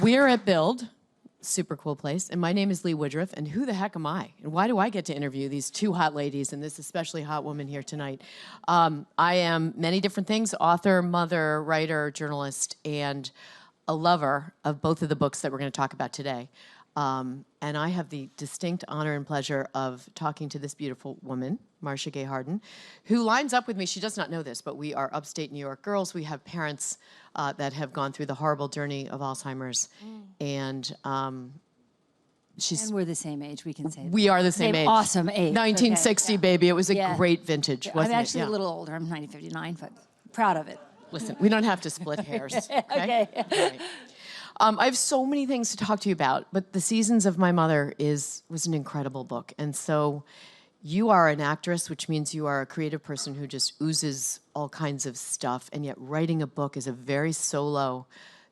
We're at Build, super cool place, and my name is Lee Woodruff, and who the heck am I? And why do I get to interview these two hot ladies and this especially hot woman here tonight? I am many different things: author, mother, writer, journalist, and a lover of both of the books that we're going to talk about today. And I have the distinct honor and pleasure of talking to this beautiful woman, Marcia Gay Harden, who lines up with me. She does not know this, but we are upstate New York girls. We have parents that have gone through the horrible journey of Alzheimer's. And she's... And we're the same age, we can say that. We are the same age. Awesome age. 1960, okay. baby. It was a great vintage, wasn't it? I'm actually a little older. I'm 1959, but proud of it. Listen, we don't have to split hairs, okay? Okay. Right. I have so many things to talk to you about, but The Seasons of My Mother was an incredible book. And so you are an actress, which means you are a creative person who just oozes all kinds of stuff, and yet writing a book is a very solo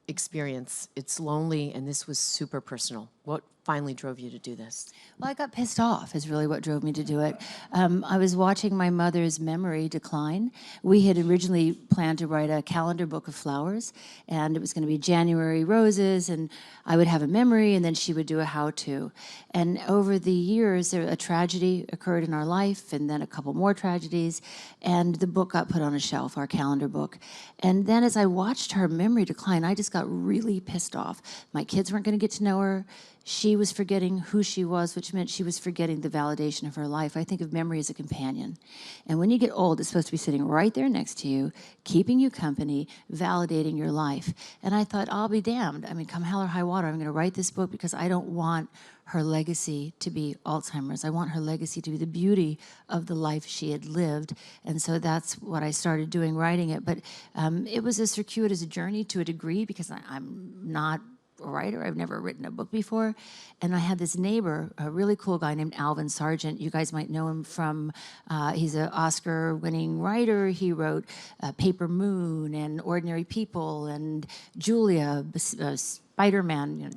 experience. It's lonely, and this was super personal. What finally drove you to do this? Well, I got pissed off is really what drove me to do it. I was watching my mother's memory decline. We had originally planned to write a calendar book of flowers, and it was going to be January roses, and I would have a memory, and then she would do a how-to. And over the years, a tragedy occurred in our life, and then a couple more tragedies, and the book got put on a shelf, our calendar book. And then as I watched her memory decline, I just got really pissed off. My kids weren't going to get to know her. She was forgetting who she was, which meant she was forgetting the validation of her life. I think of memory as a companion. And when you get old, it's supposed to be sitting right there next to you, keeping you company, validating your life. And I thought, I'll be damned. I mean, come hell or high water, I'm going to write this book because I don't want her legacy to be Alzheimer's. I want her legacy to be the beauty of the life she had lived. And so that's what I started doing, writing it. But it was a circuitous journey to a degree because I'm not a writer. I've never written a book before. And I had this neighbor, a really cool guy named Alvin Sargent. You guys might know him from, he's an Oscar-winning writer. He wrote Paper Moon and Ordinary People and Julia, Spider-Man, you know,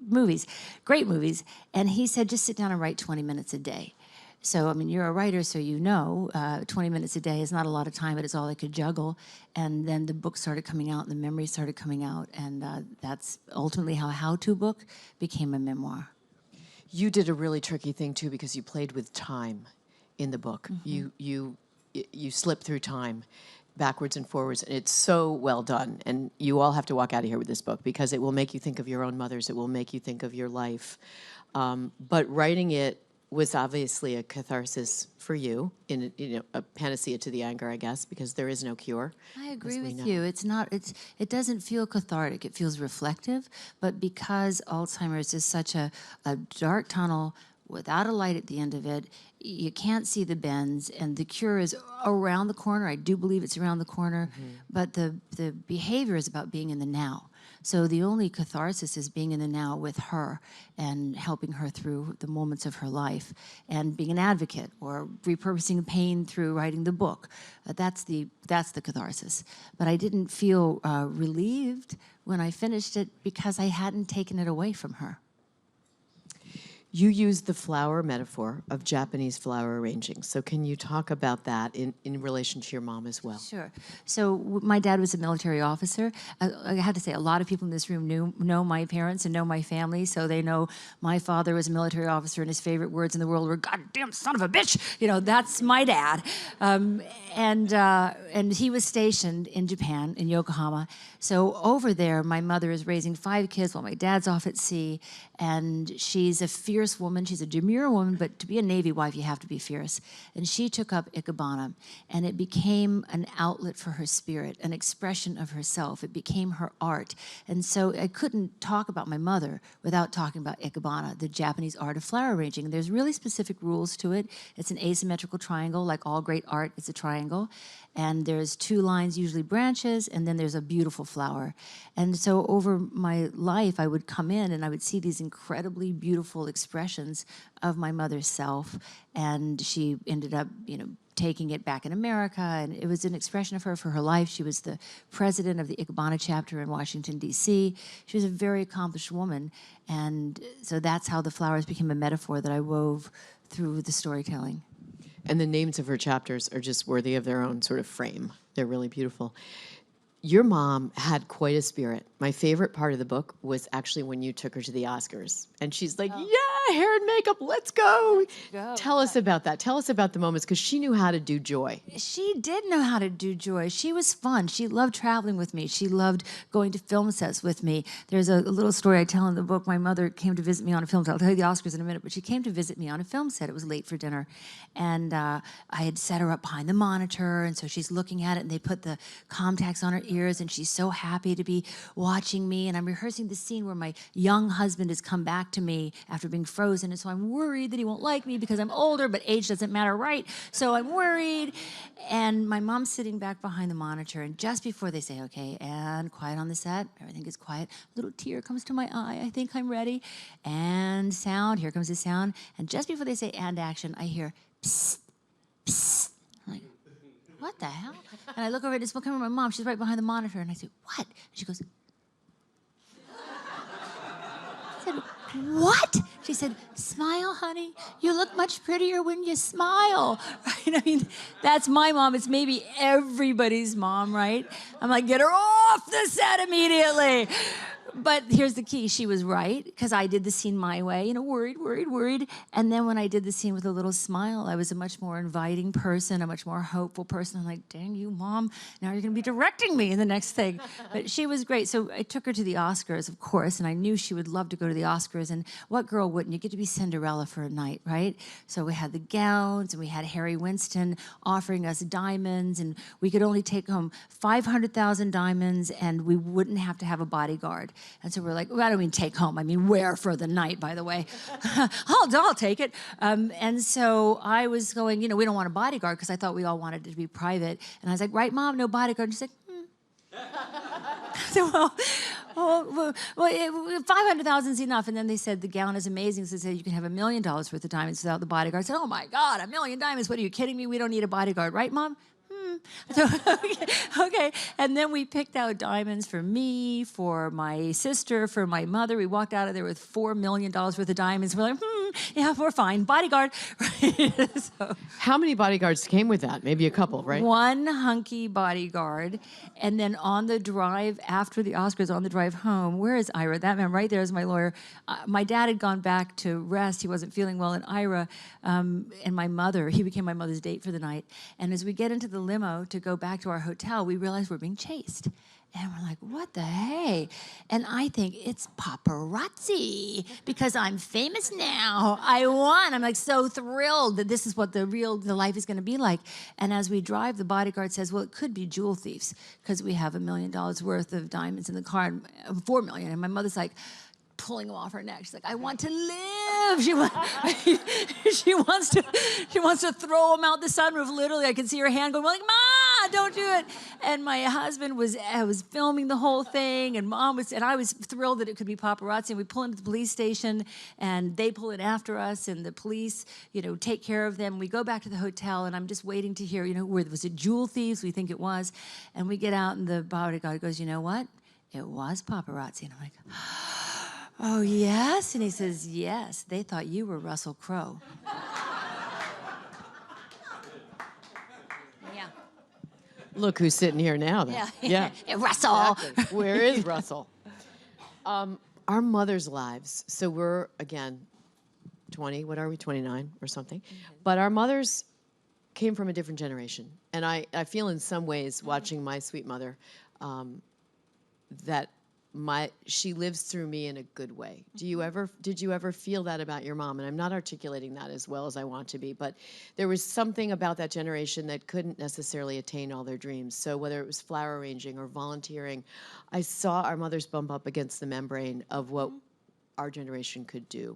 movies, great movies. And he said, just sit down and write 20 minutes a day. So, I mean, you're a writer, so you know 20 minutes a day is not a lot of time, but it's all I could juggle. And then the book started coming out, and the memories started coming out, and that's ultimately how a how-to book became a memoir. You did a really tricky thing, too, because you played with time in the book. Mm-hmm. You slipped through time backwards and forwards, and it's so well done. And you all have to walk out of here with this book because it will make you think of your own mothers. It will make you think of your life. But writing it was obviously a catharsis for you, in a panacea to the anger, I guess, because there is no cure. I agree with you. It doesn't feel cathartic. It feels reflective, but because Alzheimer's is such a dark tunnel without a light at the end of it, you can't see the bends, and the cure is around the corner. I do believe it's around the corner, but the behavior is about being in the now. So the only catharsis is being in the now with her and helping her through the moments of her life and being an advocate or repurposing pain through writing the book. That's the catharsis. But I didn't feel relieved when I finished it because I hadn't taken it away from her. You used the flower metaphor of Japanese flower arranging. So can you talk about that in relation to your mom as well? Sure. So my dad was a military officer. I have to say, a lot of people in this room know my parents and know my family, so they know my father was a military officer and his favorite words in the world were, "Goddamn son of a bitch!" You know, that's my dad. And he was stationed in Japan, in Yokohama. So over there, my mother is raising 5 kids while my dad's off at sea, and she's a fierce woman. She's a demure woman, but to be a Navy wife, you have to be fierce. And she took up Ikebana, and it became an outlet for her spirit, an expression of herself. It became her art. And so I couldn't talk about my mother without talking about Ikebana, the Japanese art of flower arranging. And there's really specific rules to it. It's an asymmetrical triangle. Like all great art, it's a triangle. And there's 2 lines, usually branches, and then there's a beautiful flower. And so over my life, I would come in and I would see these incredibly beautiful expressions of my mother's self. And she ended up, taking it back in America, and it was an expression of her for her life. She was the president of the Ikebana chapter in Washington, D.C. She was a very accomplished woman, and so that's how the flowers became a metaphor that I wove through the storytelling. And the names of her chapters are just worthy of their own sort of frame. They're really beautiful. Your mom had quite a spirit. My favorite part of the book was actually when you took her to the Oscars. And she's like, yeah, hair and makeup, let's go. Tell us about that. Tell us about the moments, because she knew how to do joy. She did know how to do joy. She was fun. She loved traveling with me. She loved going to film sets with me. There's a little story I tell in the book. My mother came to visit me on a film set. I'll tell you the Oscars in a minute, but she came to visit me on a film set. It was late for dinner. And I had set her up behind the monitor, and so she's looking at it, and they put the contacts on her ears, and she's so happy to be watching me. And I'm rehearsing the scene where my young husband has come back to me after being frozen, and so I'm worried that he won't like me because I'm older, but age doesn't matter, right? So I'm worried. And my mom's sitting back behind the monitor, and just before they say, okay, and quiet on the set, everything is quiet, a little tear comes to my eye, I think I'm ready, and sound, here comes the sound, and just before they say and action, I hear, psst, psst. I'm like, what the hell? And I look over, and it's coming from my mom, she's right behind the monitor, and I say, what? And she goes, I said, what? She said, smile, honey. You look much prettier when you smile. Right? I mean, that's my mom. It's maybe everybody's mom, right? I'm like, get her off the set immediately. But here's the key. She was right, because I did the scene my way, worried. And then when I did the scene with a little smile, I was a much more inviting person, a much more hopeful person. I'm like, dang you, Mom, now you're going to be directing me in the next thing. But she was great. So I took her to the Oscars, of course, and I knew she would love to go to the Oscars. And what girl wouldn't? You get to be Cinderella for a night, right? So we had the gowns, and we had Harry Winston offering us diamonds, and we could only take home 500,000 diamonds, and we wouldn't have to have a bodyguard. And so we're like, well, I don't mean take home. I mean wear for the night, by the way. I'll take it. And so I was going, we don't want a bodyguard, because I thought we all wanted it to be private. And I was like, right, Mom, no bodyguard. And she's like, So, well, 500,000 is enough. And then they said the gown is amazing. So they said you can have $1 million worth of diamonds without the bodyguard. I said, oh my God, $1 million diamonds. What, are you kidding me? We don't need a bodyguard, right, Mom? So, okay. And then we picked out diamonds for me, for my sister, for my mother. We walked out of there with $4 million worth of diamonds. We're like, yeah, we're fine. Bodyguard. Right? So, how many bodyguards came with that? Maybe a couple, right? One hunky bodyguard. And then on the drive, after the Oscars, on the drive home, where is Ira? That man right there is my lawyer. My dad had gone back to rest. He wasn't feeling well. And Ira and my mother, he became my mother's date for the night. And as we get into the limo to go back to our hotel, we realize we're being chased. And we're like, what the hey? And I think it's paparazzi, because I'm famous now. I won. I'm like so thrilled that this is what the life is going to be like. And as we drive, the bodyguard says, well, it could be jewel thieves, because we have $1 million worth of diamonds in the car, and $4 million. And my mother's like, pulling them off her neck. She's like, I want to live. She wants to throw them out the sunroof. Literally, I can see her hand going, like, Ma, don't do it. And my husband was filming the whole thing, and I was thrilled that it could be paparazzi. And we pull into the police station, and they pull in after us, and the police, take care of them. We go back to the hotel, and I'm just waiting to hear, was it jewel thieves? We think it was. And we get out, and the bodyguard goes, you know what? It was paparazzi. And I'm like, oh, yes? And he says, yes, they thought you were Russell Crowe. Yeah. Look who's sitting here now, then. Yeah. Russell. Exactly. Where is Russell? Our mothers' lives, so we're, again, 20, what are we, 29 or something? Mm-hmm. But our mothers came from a different generation. And I feel in some ways, watching my sweet mother, that she lives through me in a good way. Did you ever feel that about your mom? And I'm not articulating that as well as I want to be, but there was something about that generation that couldn't necessarily attain all their dreams. So whether it was flower arranging or volunteering, I saw our mothers bump up against the membrane of what our generation could do.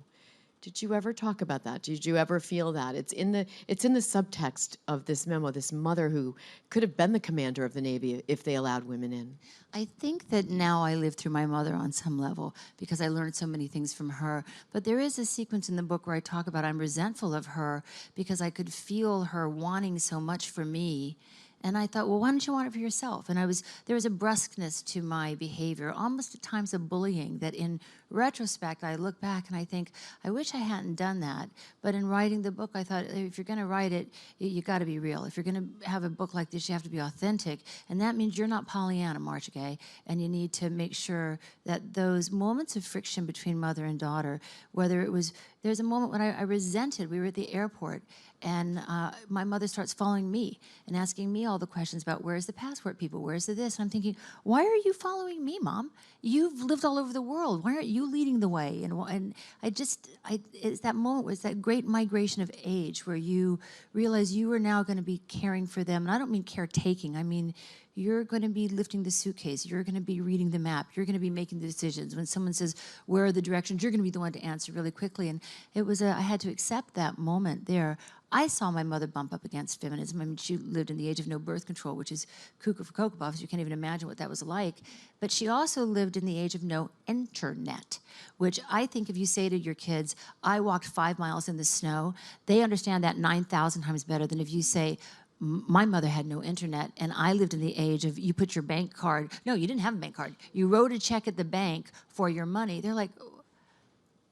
Did you ever talk about that? Did you ever feel that? It's in the subtext of this memo, this mother who could have been the commander of the Navy if they allowed women in. I think that now I live through my mother on some level, because I learned so many things from her. But there is a sequence in the book where I talk about I'm resentful of her because I could feel her wanting so much for me, And I thought, well, why don't you want it for yourself? And there was a brusqueness to my behavior, almost at times of bullying, that in retrospect, I look back and I think, I wish I hadn't done that. But in writing the book, I thought, if you're going to write it, you got to be real. If you're going to have a book like this, you have to be authentic. And that means you're not Pollyanna, Marcia Gay, and you need to make sure that those moments of friction between mother and daughter, whether it was, there's a moment when I resented, we were at the airport, and my mother starts following me and asking me all the questions about where's the passport people, where's the this. And I'm thinking, why are you following me, Mom? You've lived all over the world. Why aren't you leading the way? And it's that moment, was that great migration of age where you realize you are now going to be caring for them. And I don't mean caretaking. I mean, you're going to be lifting the suitcase. You're going to be reading the map. You're going to be making the decisions. When someone says, where are the directions, you're going to be the one to answer really quickly. And it was I had to accept that moment there. I saw my mother bump up against feminism. I mean, she lived in the age of no birth control, which is cuckoo for Cocoa Puffs. You can't even imagine what that was like. But she also lived in the age of no internet, which I think if you say to your kids, I walked 5 miles in the snow, they understand that 9,000 times better than if you say, my mother had no internet, and I lived in the age of you put your bank card. No, you didn't have a bank card. You wrote a check at the bank for your money. They're like,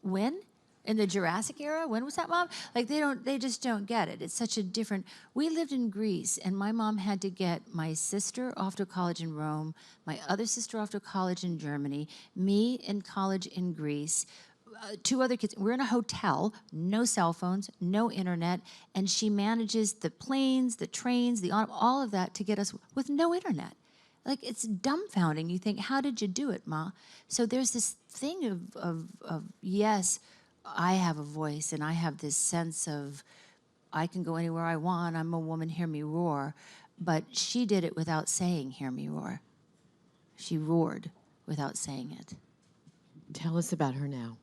when? In the Jurassic era? When was that, Mom? Like, they just don't get it. It's such a different, we lived in Greece, and my mom had to get my sister off to college in Rome, my other sister off to college in Germany, me in college in Greece, 2 other kids. We're in a hotel, no cell phones, no internet, and she manages the planes, the trains, all of that to get us with no internet. Like, it's dumbfounding. You think, how did you do it, Ma? So there's this thing of yes, I have a voice, and I have this sense of I can go anywhere I want. I'm a woman, hear me roar. But she did it without saying, hear me roar. She roared without saying it. Tell us about her now.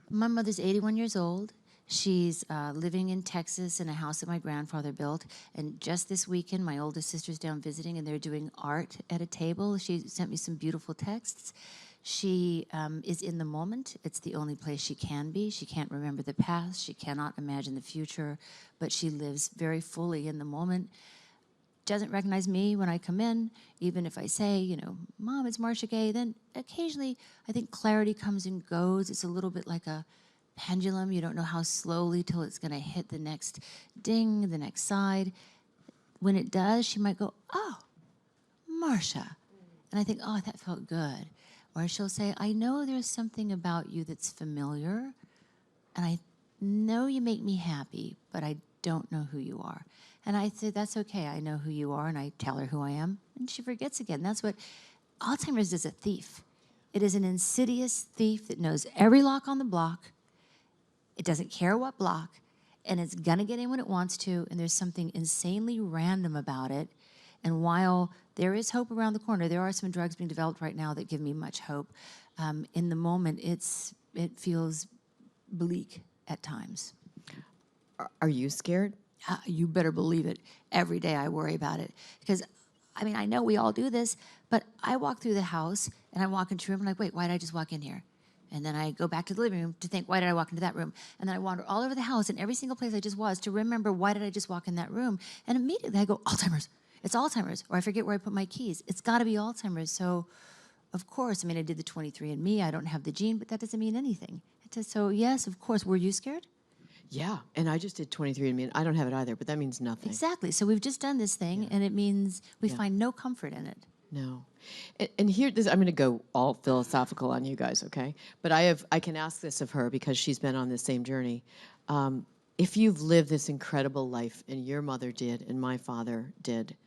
My mother's 81 years old. She's living in Texas in a house that my grandfather built. And just this weekend, my oldest sister's down visiting, and they're doing art at a table. She sent me some beautiful texts. She is in the moment. It's the only place she can be. She can't remember the past. She cannot imagine the future, but she lives very fully in the moment. Doesn't recognize me when I come in, even if I say, you know, Mom, it's Marcia Gay. Then occasionally, I think clarity comes and goes. It's a little bit like a pendulum. You don't know how slowly till it's going to hit the next ding, the next side. When it does, she might go, oh, Marcia. And I think, oh, that felt good. Or she'll say, I know there's something about you that's familiar, and I know you make me happy, but I don't know who you are. And I say, that's okay, I know who you are, and I tell her who I am, and she forgets again. That's what Alzheimer's is, a thief. It is an insidious thief that knows every lock on the block. It doesn't care what block, and it's gonna get in when it wants to, and there's something insanely random about it. And while there is hope around the corner, there are some drugs being developed right now that give me much hope. In the moment, it feels bleak at times. Are you scared? You better believe it. Every day I worry about it. Because, I mean, I know we all do this, but I walk through the house, and I walk into a room, and I'm like, wait, why did I just walk in here? And then I go back to the living room to think, why did I walk into that room? And then I wander all over the house, and every single place I just was, to remember, why did I just walk in that room? And immediately I go, Alzheimer's. It's Alzheimer's, or I forget where I put my keys. It's got to be Alzheimer's. So, of course, I mean, I did the 23andMe. I don't have the gene, but that doesn't mean anything. So, yes, of course. Were you scared? Yeah, and I just did 23andMe, and I don't have it either, but that means nothing. Exactly. So we've just done this thing, and it means we find no comfort in it. No. And here, I'm going to go all philosophical on you guys, okay? But I can ask this of her because she's been on this same journey. If you've lived this incredible life, and your mother did, and my father did,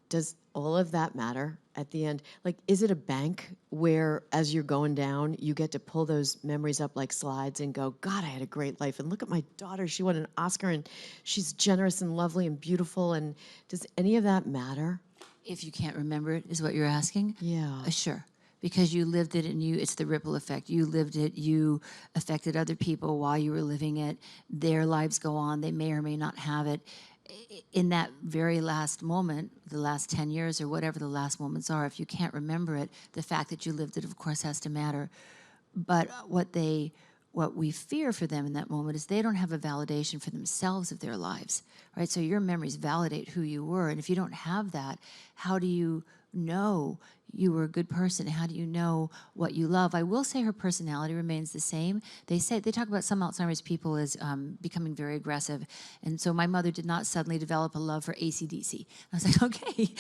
does all of that matter at the end? Like, is it a bank where, as you're going down, you get to pull those memories up like slides and go, God, I had a great life, and look at my daughter, she won an Oscar, and she's generous and lovely and beautiful, and does any of that matter? If you can't remember it, is what you're asking? Yeah. Sure. Because you lived it, and it's the ripple effect. You lived it, you affected other people while you were living it. Their lives go on, they may or may not have it. In that very last moment, the last 10 years or whatever the last moments are, if you can't remember it, the fact that you lived it, of course, has to matter. But what they what we fear for them in that moment is they don't have a validation for themselves of their lives, right? So your memories validate who you were. And if you don't have that, how do you know you were a good person? How do you know what you love? I will say her personality remains the same. They talk about some Alzheimer's people as becoming very aggressive. And so my mother did not suddenly develop a love for AC/DC. I was like, okay,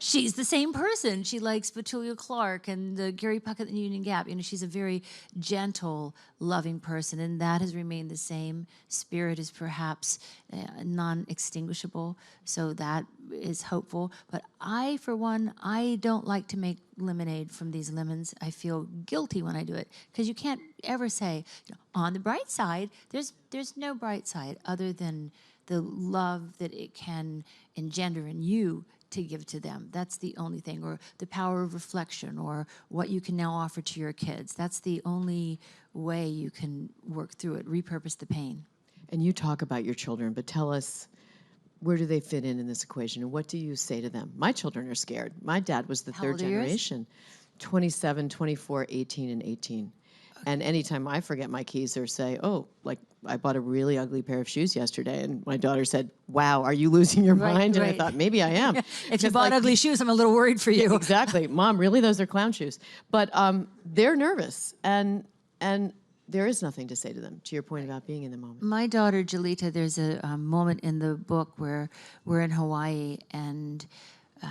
she's the same person. She likes Petula Clark and the Gary Puckett and the Union Gap. You know, she's a very gentle, loving person, and that has remained the same. Spirit is perhaps non-extinguishable, so that is hopeful. But I, for one, I don't like to make lemonade from these lemons. I feel guilty when I do it, because you can't ever say, you know, on the bright side. There's no bright side other than the love that it can engender in you to give to them. That's the only thing. Or the power of reflection, or what you can now offer to your kids. That's the only way you can work through it, repurpose the pain. And you talk about your children, but tell us, where do they fit in this equation, and what do you say to them? My children are scared. My dad was the How third old are yours? generation, 27, 24, 18, and 18. And anytime I forget my keys or say, oh, like I bought a really ugly pair of shoes yesterday, and my daughter said, wow, are you losing your mind? And I thought, maybe I am. If you bought ugly shoes, I'm a little worried for you. Exactly. Mom, really, those are clown shoes. But they're nervous, and there is nothing to say to them, to your point about being in the moment. My daughter, Jalita, there's a moment in the book where we're in Hawaii, and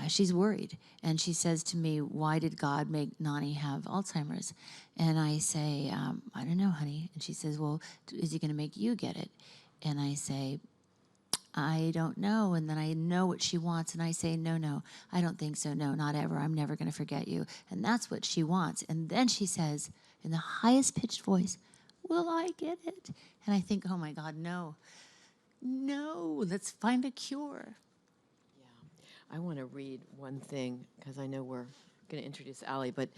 she's worried. And she says to me, why did God make Nani have Alzheimer's? And I say, I don't know, honey. And she says, well, is he going to make you get it? And I say, I don't know. And then I know what she wants, and I say, no, I don't think so. No, not ever. I'm never going to forget you. And that's what she wants. And then she says, in the highest pitched voice, will I get it? And I think, oh my God, no, let's find a cure. Yeah, I want to read one thing, because I know we're going to introduce Allie, but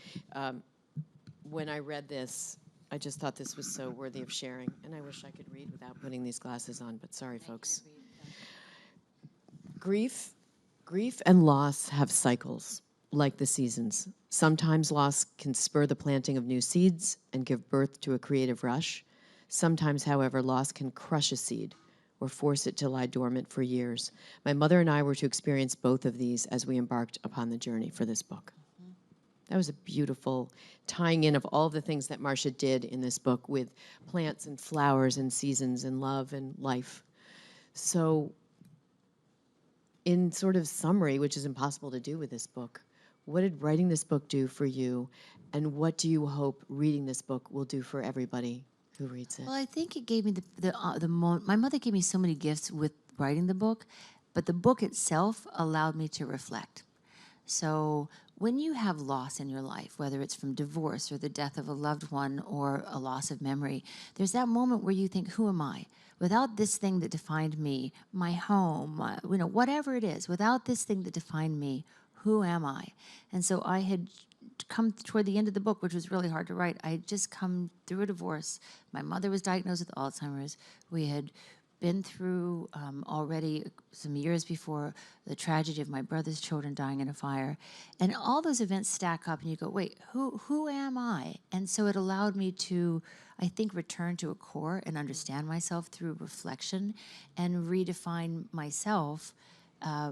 when I read this, I just thought this was so worthy of sharing, and I wish I could read without putting these glasses on, but sorry, folks. Grief and loss have cycles, like the seasons. Sometimes loss can spur the planting of new seeds and give birth to a creative rush. Sometimes, however, loss can crush a seed or force it to lie dormant for years. My mother and I were to experience both of these as we embarked upon the journey for this book. That was a beautiful tying in of all the things that Marcia did in this book with plants and flowers and seasons and love and life. So in sort of summary, which is impossible to do with this book, what did writing this book do for you, and what do you hope reading this book will do for everybody who reads it? Well, I think it gave me the moment. My mother gave me so many gifts with writing the book, but the book itself allowed me to reflect. So when you have loss in your life, whether it's from divorce or the death of a loved one or a loss of memory, there's that moment where you think, who am I? Without this thing that defined me, my home, whatever it is, without this thing that defined me, who am I? And so I had come toward the end of the book, which was really hard to write. I had just come through a divorce. My mother was diagnosed with Alzheimer's. We had been through already some years before the tragedy of my brother's children dying in a fire. And all those events stack up, and you go, wait, who am I? And so it allowed me to, I think, return to a core and understand myself through reflection and redefine myself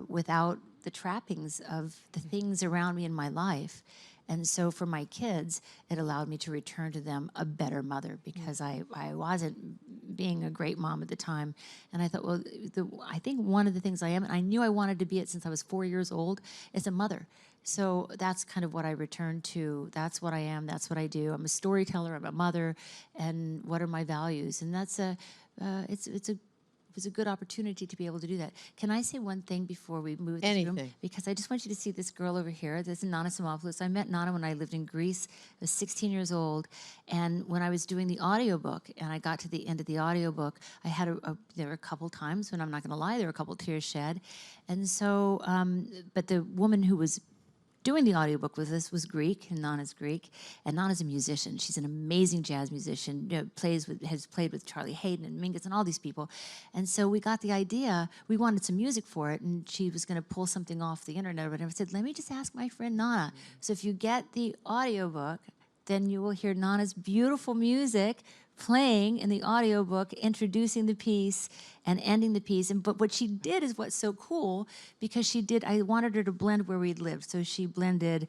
without the trappings of the things around me in my life. And so for my kids, it allowed me to return to them a better mother, because I wasn't being a great mom at the time. And I thought, well, I think one of the things I am, and I knew I wanted to be it since I was 4 years old, is a mother. So that's kind of what I returned to. That's what I am. That's what I do. I'm a storyteller. I'm a mother. And what are my values? And that's it was a good opportunity to be able to do that. Can I say one thing before we move this room? Anything. Because I just want you to see this girl over here. This is Nana Simopoulos. I met Nana when I lived in Greece. I was 16 years old. And when I was doing the audiobook, and I got to the end of the audiobook, I had there were a couple times when, I'm not going to lie, there were a couple tears shed. And so, but the woman who was doing the audiobook with us was Greek, and Nana's Greek, and Nana's a musician. She's an amazing jazz musician, has played with Charlie Hayden and Mingus and all these people. And so we got the idea, we wanted some music for it, and she was going to pull something off the internet, and I said, let me just ask my friend Nana. So if you get the audiobook, then you will hear Nana's beautiful music playing in the audiobook, introducing the piece and ending the piece. But what she did is what's so cool, because I wanted her to blend where we'd lived. So she blended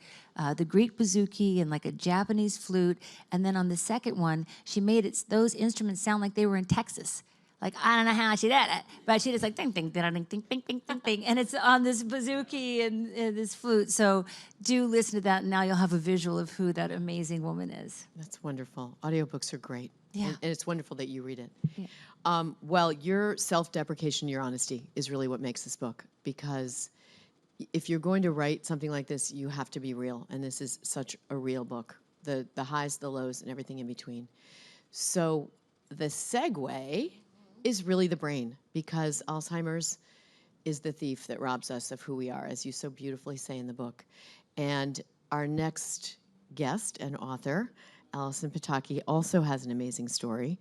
the Greek bouzouki and like a Japanese flute. And then on the second one, she made those instruments sound like they were in Texas. Like, I don't know how she did it, but she just like ding, ding, ding, ding, ding, ding, ding, ding, ding. And it's on this bouzouki and this flute. So do listen to that, and now you'll have a visual of who that amazing woman is. That's wonderful. Audiobooks are great. Yeah. And it's wonderful that you read it. Yeah. Well, your self-deprecation, your honesty is really what makes this book, because if you're going to write something like this, you have to be real. And this is such a real book, the highs, the lows, and everything in between. So the segue is really the brain, because Alzheimer's is the thief that robs us of who we are, as you so beautifully say in the book. And our next guest and author, Alison Pataki, also has an amazing story.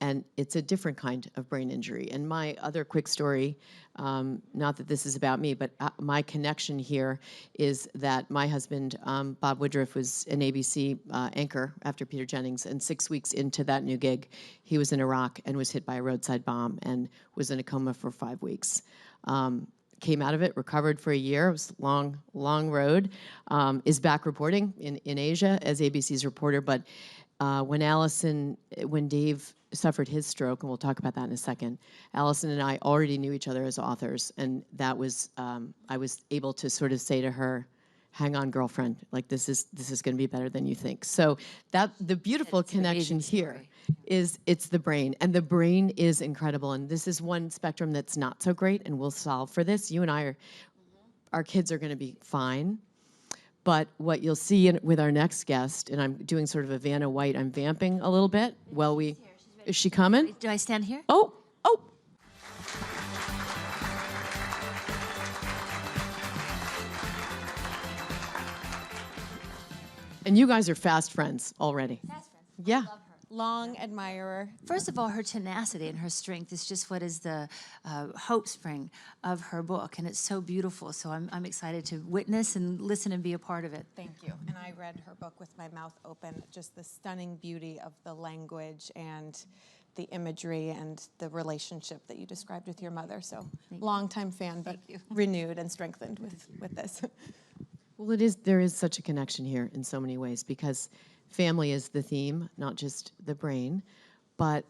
And it's a different kind of brain injury. And my other quick story, not that this is about me, but my connection here is that my husband, Bob Woodruff, was an ABC anchor after Peter Jennings. And 6 weeks into that new gig, he was in Iraq and was hit by a roadside bomb and was in a coma for 5 weeks. Came out of it, recovered for a year. It was a long, long road. Is back reporting in Asia as ABC's reporter. But when Dave suffered his stroke, and we'll talk about that in a second, Alison and I already knew each other as authors, and that was I was able to sort of say to her, "Hang on, girlfriend. Like this is going to be better than you think." So that the beautiful connection here is it's the brain, and the brain is incredible. And this is one spectrum that's not so great, and we'll solve for this. You and I are, our kids are going to be fine. But what you'll see with our next guest, and I'm doing sort of a Vanna White, I'm vamping a little bit. Is she coming? Do I stand here? Oh. And you guys are fast friends already. Fast friends. Yeah. I love her. Long admirer. First of all, her tenacity and her strength is just what is the hope spring of her book, and it's so beautiful. So I'm excited to witness and listen and be a part of it. Thank you. And I read her book with my mouth open. Just the stunning beauty of the language and the imagery and the relationship that you described with your mother. So longtime fan, but renewed and strengthened with this. Well, there is such a connection here in so many ways, because family is the theme, not just the brain. But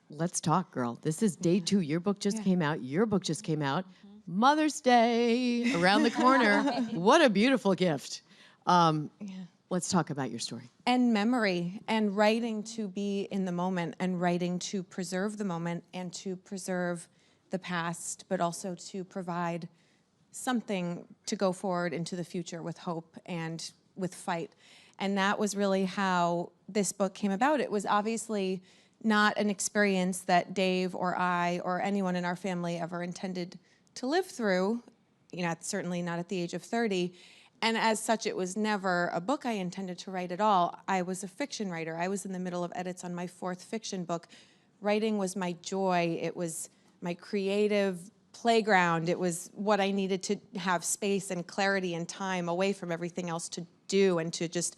let's talk, girl. This is day 2. Your book just came out. Your book just came out. Mother's Day around the corner. What a beautiful gift. Let's talk about your story. And memory, and writing to be in the moment, and writing to preserve the moment and to preserve the past, but also to provide something to go forward into the future with hope and with fight. And that was really how this book came about. It was obviously not an experience that Dave or I or anyone in our family ever intended to live through, certainly not at the age of 30. And as such, it was never a book I intended to write at all. I was a fiction writer. I was in the middle of edits on my 4th fiction book. Writing was my joy. It was my creative playground. It was what I needed to have space and clarity and time away from everything else to do and to just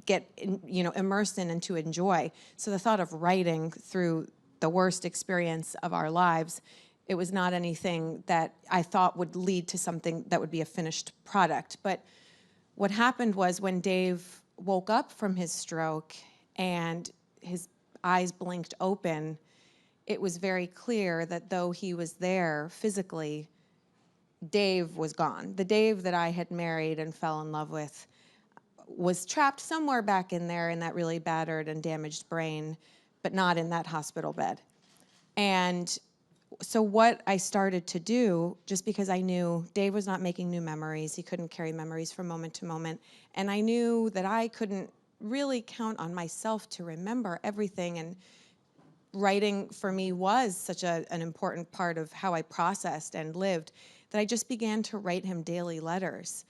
get immersed in and to enjoy. So the thought of writing through the worst experience of our lives, it was not anything that I thought would lead to something that would be a finished product. But what happened was, when Dave woke up from his stroke and his eyes blinked open, it was very clear that though he was there physically, Dave was gone. The Dave that I had married and fell in love with was trapped somewhere back in there in that really battered and damaged brain, but not in that hospital bed. And so what I started to do, just because I knew Dave was not making new memories, he couldn't carry memories from moment to moment, and I knew that I couldn't really count on myself to remember everything, and writing for me was such an important part of how I processed and lived, that I just began to write him daily letters.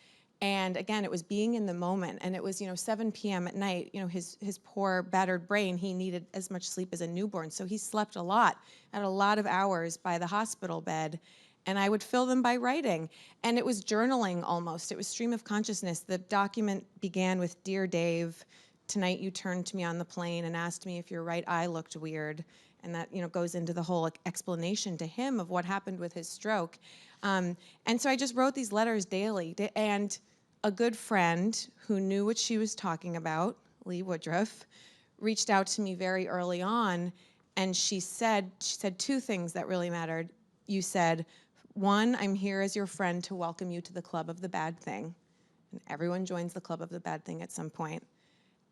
And again, it was being in the moment, and it was 7 p.m. at night. His poor battered brain, he needed as much sleep as a newborn, so he slept a lot, at a lot of hours by the hospital bed. And I would fill them by writing. And it was journaling almost. It was stream of consciousness. The document began with, "Dear Dave, tonight you turned to me on the plane and asked me if your right eye looked weird." And that, goes into the whole explanation to him of what happened with his stroke. And so I just wrote these letters daily. And a good friend who knew what she was talking about, Lee Woodruff, reached out to me very early on, and she said two things that really mattered. You said, "One, I'm here as your friend to welcome you to the Club of the Bad Thing." And everyone joins the Club of the Bad Thing at some point.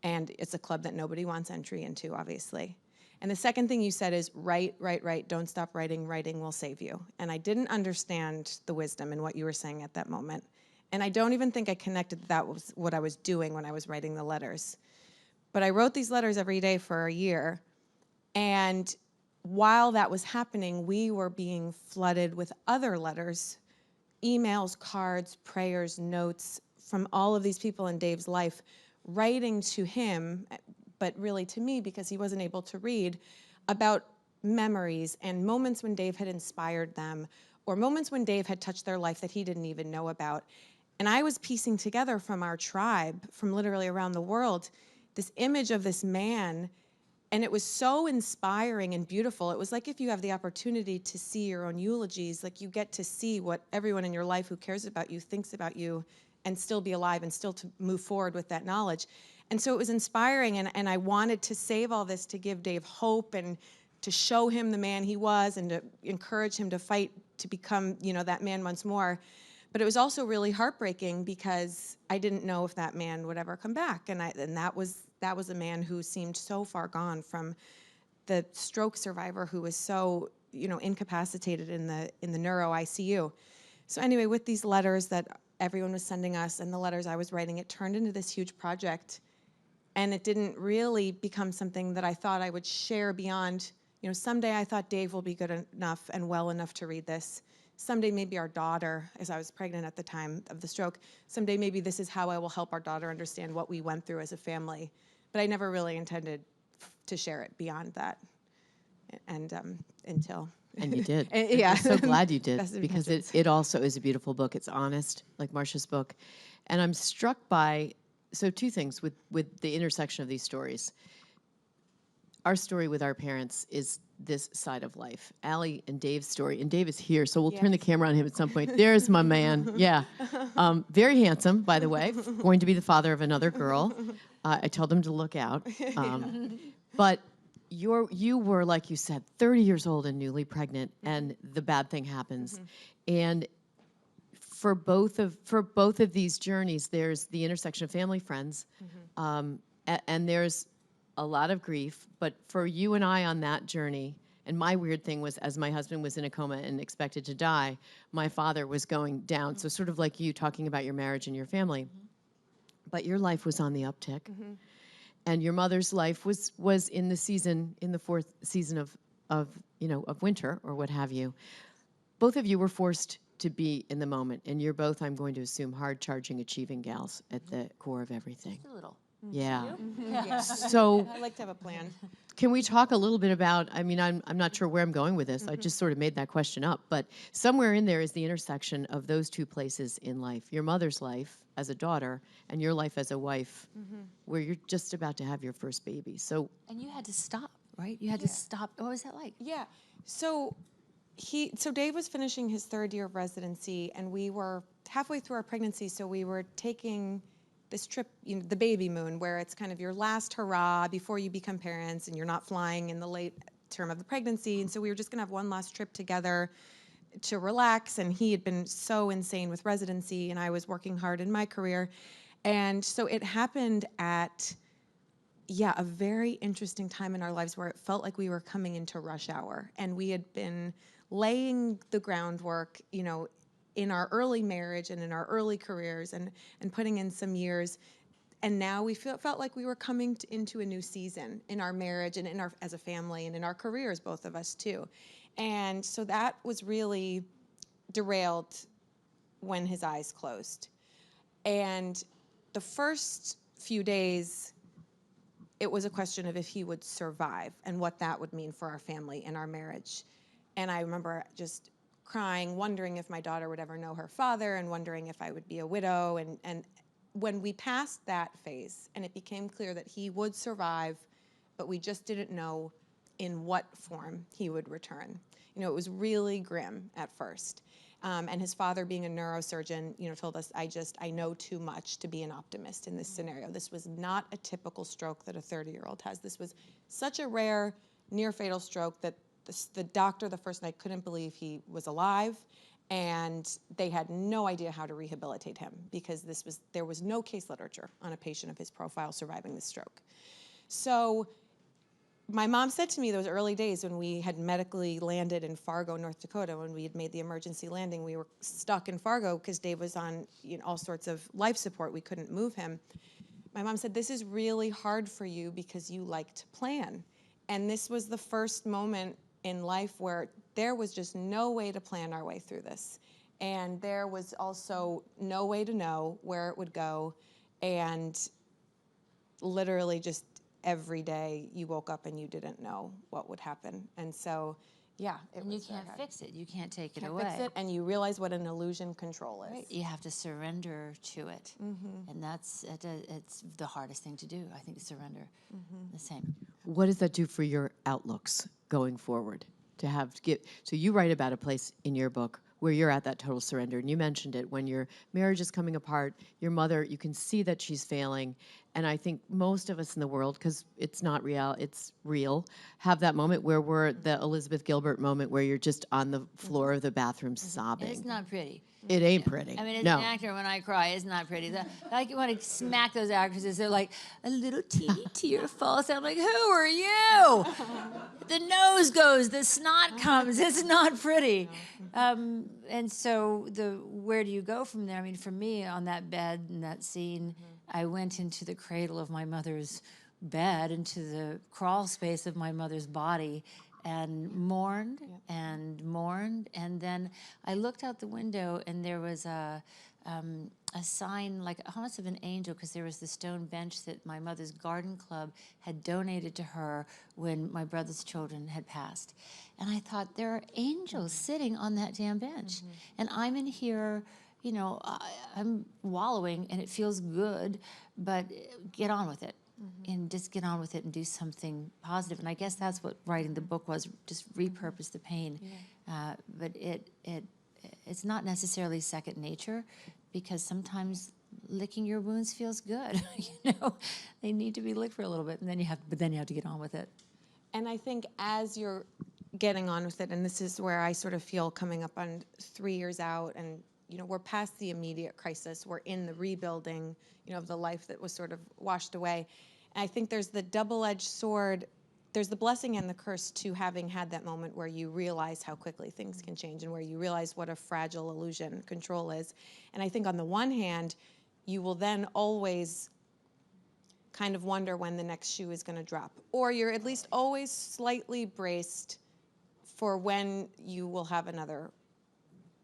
And it's a club that nobody wants entry into, obviously. And the second thing you said is, "Write, write, write, don't stop writing, writing will save you." And I didn't understand the wisdom in what you were saying at that moment. And I don't even think I connected that was what I was doing when I was writing the letters. But I wrote these letters every day for a year. And while that was happening, we were being flooded with other letters, emails, cards, prayers, notes from all of these people in Dave's life, writing to him, but really to me because he wasn't able to read, about memories and moments when Dave had inspired them, or moments when Dave had touched their life that he didn't even know about. And I was piecing together from our tribe, from literally around the world, this image of this man, and it was so inspiring and beautiful. It was like if you have the opportunity to see your own eulogies, like you get to see what everyone in your life who cares about you thinks about you, and still be alive and still to move forward with that knowledge. And so it was inspiring, and I wanted to save all this to give Dave hope and to show him the man he was and to encourage him to fight to become, that man once more. But it was also really heartbreaking because I didn't know if that man would ever come back, and that was a man who seemed so far gone from the stroke survivor who was so, incapacitated in the neuro ICU. So anyway, with these letters that everyone was sending us and the letters I was writing, it turned into this huge project. And it didn't really become something that I thought I would share beyond, someday I thought Dave will be good enough and well enough to read this. Someday maybe our daughter, as I was pregnant at the time of the stroke, someday maybe this is how I will help our daughter understand what we went through as a family. But I never really intended to share it beyond that, and until. And you did. Yeah. I'm so glad you did, Best because intentions. it also is a beautiful book. It's honest, like Marcia's book. And I'm struck by, so two things with the intersection of these stories. Our story with our parents is this side of life. Allie and Dave's story, and Dave is here, so we'll turn the camera on him at some point. There's my man, yeah. Very handsome, by the way, going to be the father of another girl. I told him to look out. But you were, like you said, 30 years old and newly pregnant, and the bad thing happens. And for both of these journeys, there's the intersection of family, friends, and there's a lot of grief. But for you and I on that journey, and my weird thing was, as my husband was in a coma and expected to die, my father was going down. So sort of like you talking about your marriage and your family. But your life was on the uptick. And your mother's life was in the fourth season of winter or what have you. Both of you were forced to be in the moment, and you're both, I'm going to assume, hard-charging, achieving gals at the core of everything. Just a little. Yeah. Yeah. So I like to have a plan. can we talk a little bit about, I'm not sure where I'm going with this. I just sort of made that question up, but somewhere in there is the intersection of those two places in life. Your mother's life as a daughter and your life as a wife, where you're just about to have your first baby. So And you had to stop, right? You had to stop. What was that like? Yeah. So Dave was finishing his third year of residency, and we were halfway through our pregnancy, so we were taking this trip, the baby moon, where it's kind of your last hurrah before you become parents, and you're not flying in the late term of the pregnancy. And so we were just gonna have one last trip together to relax, and he had been so insane with residency, and I was working hard in my career. And so it happened at a very interesting time in our lives where it felt like we were coming into rush hour, and we had been laying the groundwork, in our early marriage and in our early careers, and putting in some years. And now we felt like we were coming into a new season in our marriage and as a family and in our careers, both of us too. And so that was really derailed when his eyes closed. And the first few days, it was a question of if he would survive and what that would mean for our family and our marriage. And I remember just crying, wondering if my daughter would ever know her father and wondering if I would be a widow. And when we passed that phase and it became clear that he would survive, but we just didn't know in what form he would return. You know, it was really grim at first. And his father, being a neurosurgeon, you know, told us, I know too much to be an optimist in this scenario. This was not a typical stroke that a 30-year-old has. This was such a rare, near-fatal stroke that the doctor the first night couldn't believe he was alive, and they had no idea how to rehabilitate him because there was no case literature on a patient of his profile surviving this stroke. So my mom said to me those early days when we had medically landed in Fargo, North Dakota, when we had made the emergency landing, we were stuck in Fargo because Dave was on all sorts of life support. We couldn't move him. My mom said, this is really hard for you because you like to plan. And this was the first moment in life where there was just no way to plan our way through this. And there was also no way to know where it would go. And literally just every day you woke up and you didn't know what would happen. And so, yeah, and you can't fix it. You can't take it can't away. fix it, and you realize what an illusion control is. Right. You have to surrender to it. And it's the hardest thing to do, I think, is surrender. The same. What does that do for your outlooks going forward? So you write about a place in your book where you're at that total surrender, and you mentioned it, when your marriage is coming apart, your mother, you can see that she's failing, and I think most of us in the world, because it's not real, it's real, have that moment where we're the Elizabeth Gilbert moment where you're just on the floor of the bathroom sobbing. It's not pretty. It ain't pretty. I mean, as no. an actor, when I cry, it's not pretty. I want to smack those actresses. They're like, a little teeny tear falls out. I'm like, who are you? The nose goes, the snot comes. It's not pretty. And so where do you go from there? I mean, for me, on that bed in that scene, I went into the cradle of my mother's bed, into the crawl space of my mother's body, and mourned and mourned. And then I looked out the window, and there was a sign, like almost of an angel, because there was the stone bench that my mother's garden club had donated to her when my brother's children had passed. And I thought, there are angels sitting on that damn bench. And I'm in here, you know, I'm wallowing, and it feels good, but get on with it. And just get on with it and do something positive. And I guess that's what writing the book was, just repurpose the pain. But it's not necessarily second nature, because sometimes licking your wounds feels good. You know, they need to be licked for a little bit, and then you have to get on with it. And I think as you're getting on with it, and this is where I sort of feel coming up on 3 years out, and you know, we're past the immediate crisis. We're in the rebuilding, you know, of the life that was sort of washed away. And I think there's the double-edged sword. There's the blessing and the curse to having had that moment where you realize how quickly things can change, and where you realize what a fragile illusion control is. And I think on the one hand, you will then always kind of wonder when the next shoe is going to drop. Or you're at least always slightly braced for when you will have another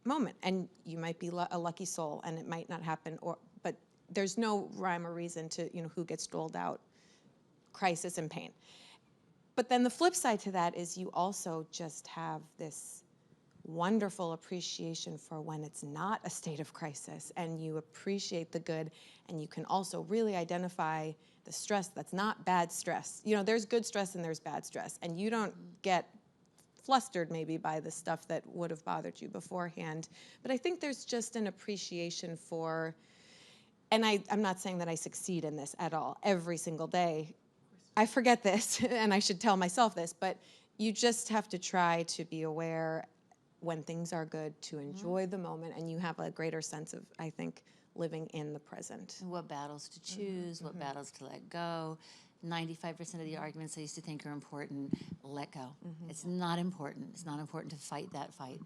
moment. And you might be a lucky soul, and it might not happen, but there's no rhyme or reason to, you know, who gets doled out crisis and pain. But then the flip side to that is you also just have this wonderful appreciation for when it's not a state of crisis, and you appreciate the good, and you can also really identify the stress that's not bad stress. You know, there's good stress and there's bad stress, and you don't get flustered maybe by the stuff that would have bothered you beforehand. But I think there's just an appreciation for, and I'm not saying that I succeed in this at all. Every single day, I forget this, and I should tell myself this, but you just have to try to be aware when things are good, to enjoy the moment, and you have a greater sense of, I think, living in the present. What battles to choose, what battles to let go. 95% of the arguments I used to think are important, let go. It's not important. It's not important to fight that fight.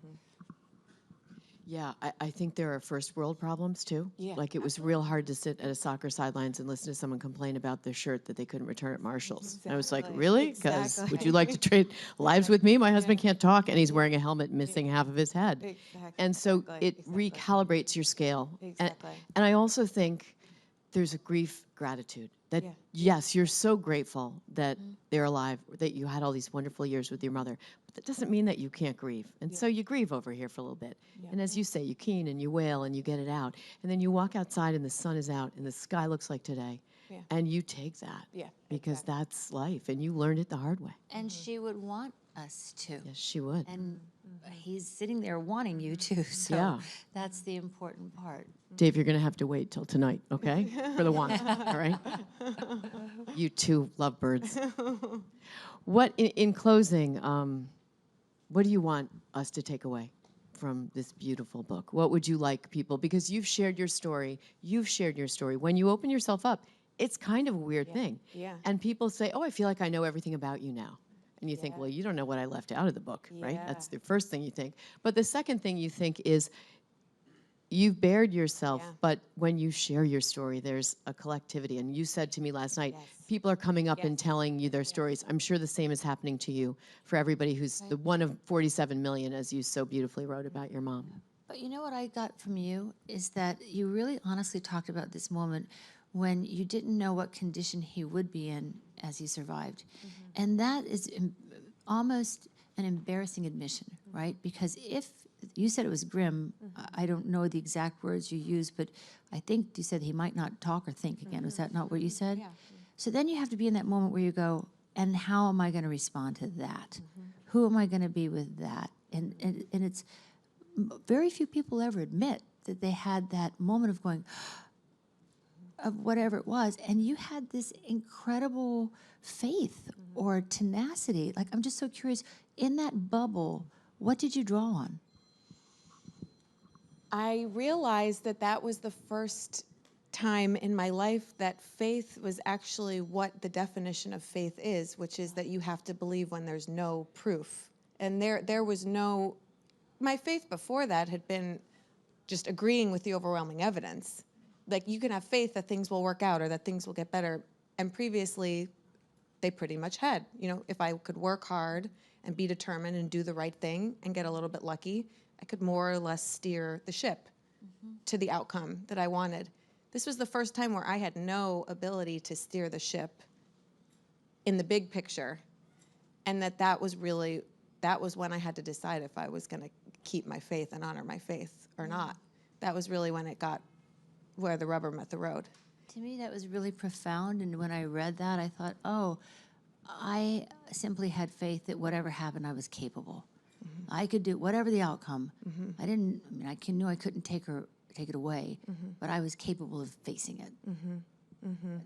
Yeah, I think there are first world problems too. Yeah, like it was real hard to sit at a soccer sidelines and listen to someone complain about their shirt that they couldn't return at Marshall's. And I was like, really? Because would you like to trade lives with me? My husband can't talk, and he's wearing a helmet missing half of his head. Exactly. And so it recalibrates your scale. Exactly. And I also think there's a grief gratitude that, Yeah. yes, you're so grateful that they're alive, that you had all these wonderful years with your mother. But that doesn't mean that you can't grieve. And so you grieve over here for a little bit. And as you say, you keen and you wail and you get it out. And then you walk outside and the sun is out and the sky looks like today. Yeah. And you take that. Yeah, Because exactly. that's life. And you learned it the hard way. And she would want us to. Yes, she would. And he's sitting there wanting you to. So Yeah. that's the important part. Dave, you're going to have to wait till tonight, okay? For the one, all right? You two lovebirds. What, in closing, what do you want us to take away from this beautiful book? What would you like people, because you've shared your story. When you open yourself up, it's kind of a weird thing. Yeah. And people say, oh, I feel like I know everything about you now. And you think, well, you don't know what I left out of the book, right? Yeah. That's the first thing you think. But the second thing you think is, you've bared yourself, but when you share your story, there's a collectivity. And you said to me last night, people are coming up and telling you their stories. I'm sure the same is happening to you for everybody who's the one of 47 million, as you so beautifully wrote about your mom. But you know what I got from you is that you really honestly talked about this moment when you didn't know what condition he would be in as he survived. And that is almost an embarrassing admission, right? Because if you said it was grim, I don't know the exact words you used, but I think you said he might not talk or think again. Was that not what you said? Yeah. So then you have to be in that moment where you go, and how am I going to respond to that? Who am I going to be with that? And it's very few people ever admit that they had that moment of going, of whatever it was, and you had this incredible faith or tenacity. Like, I'm just so curious, in that bubble, what did you draw on? I realized that that was the first time in my life that faith was actually what the definition of faith is, which is that you have to believe when there's no proof. And there was no, my faith before that had been just agreeing with the overwhelming evidence. Like, you can have faith that things will work out or that things will get better. And previously, they pretty much had. You know, if I could work hard and be determined and do the right thing and get a little bit lucky, I could more or less steer the ship to the outcome that I wanted. This was the first time where I had no ability to steer the ship in the big picture. And that was when I had to decide if I was going to keep my faith and honor my faith or not. That was really when it got where the rubber met the road. To me, that was really profound, and when I read that, I thought, oh, I simply had faith that whatever happened, I was capable. I could do whatever the outcome. I knew I couldn't take it away, but I was capable of facing it.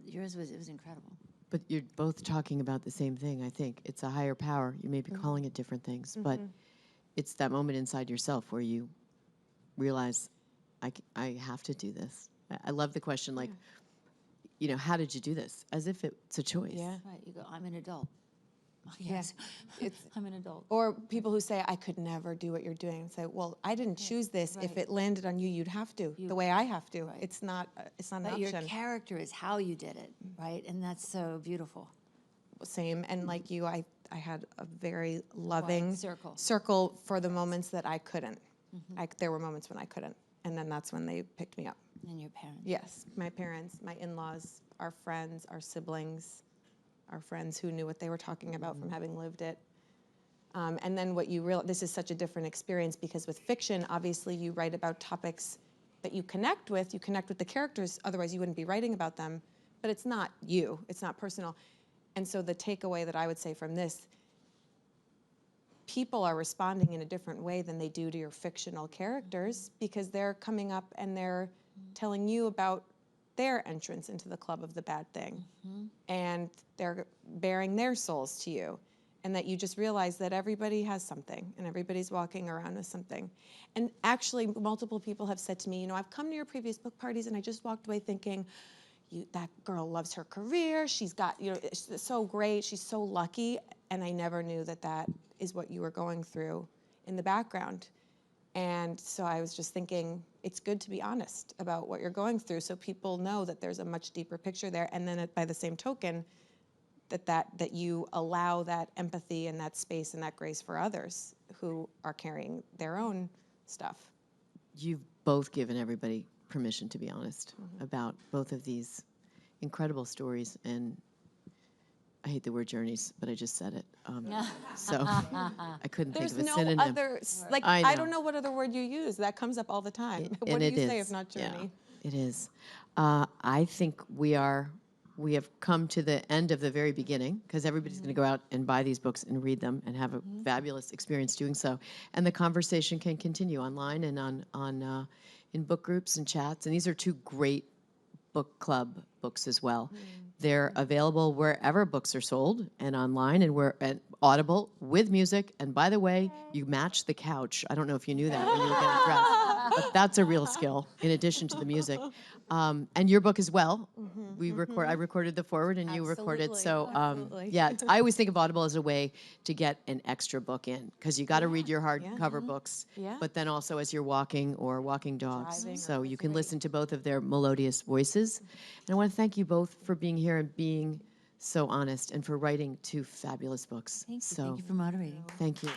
Yours was incredible. But you're both talking about the same thing, I think. It's a higher power. You may be calling it different things, but it's that moment inside yourself where you realize, I have to do this. I love the question, like, you know, how did you do this? As if it's a choice. Yeah. Right, you go, I'm an adult. Yes. I'm an adult. Or people who say, I could never do what you're doing, and say, well, I didn't choose this. If it landed on you, you'd have to, the way I have to. It's not an But option. your character is how you did it, right? And that's so beautiful. Same, and like you, I had a very loving circle. for the moments that I couldn't. There were moments when I couldn't, and then that's when they picked me up. And your parents. Yes, my parents, my in-laws, our friends, our siblings, our friends who knew what they were talking about from having lived it. And then what you realize, this is such a different experience because with fiction, obviously you write about topics that you connect with the characters, otherwise you wouldn't be writing about them, but it's not you, it's not personal. And so the takeaway that I would say from this, people are responding in a different way than they do to your fictional characters because they're coming up and they're telling you about their entrance into the club of the bad thing. And they're bearing their souls to you. And that you just realize that everybody has something and everybody's walking around with something. And actually, multiple people have said to me, you know, I've come to your previous book parties and I just walked away thinking, that girl loves her career. She's got, you know, it's so great. She's so lucky. And I never knew that that is what you were going through in the background. And so I was just thinking, it's good to be honest about what you're going through so people know that there's a much deeper picture there. And then by the same token, that you allow that empathy and that space and that grace for others who are carrying their own stuff. You've both given everybody permission, to be honest, about both of these incredible stories. And I hate the word journeys, but I just said it. So I couldn't There's think of a no synonym. other, like, I I know. don't know what other word you use. That comes up all the time. What And do it you say is, if not journey? Yeah, it is. I think we have come to the end of the very beginning, because everybody's going to go out and buy these books and read them and have a fabulous experience doing so. And the conversation can continue online and on in book groups and chats. And these are two great book club books as well. They're available wherever books are sold and online, and we're at Audible with music. And by the way, you match the couch. I don't know if you knew that when you were getting dressed, but that's a real skill in addition to the music. And your book as well. I recorded the foreword and you recorded. So Absolutely. yeah, I always think of Audible as a way to get an extra book in, because you got to read your hardcover books, Yeah. but then also as you're walking or walking dogs. Driving. So you can listen to both of their melodious voices. And I want to thank you both for being here and being so honest, and for writing two fabulous books. Thank you. So Thank you for moderating. thank you.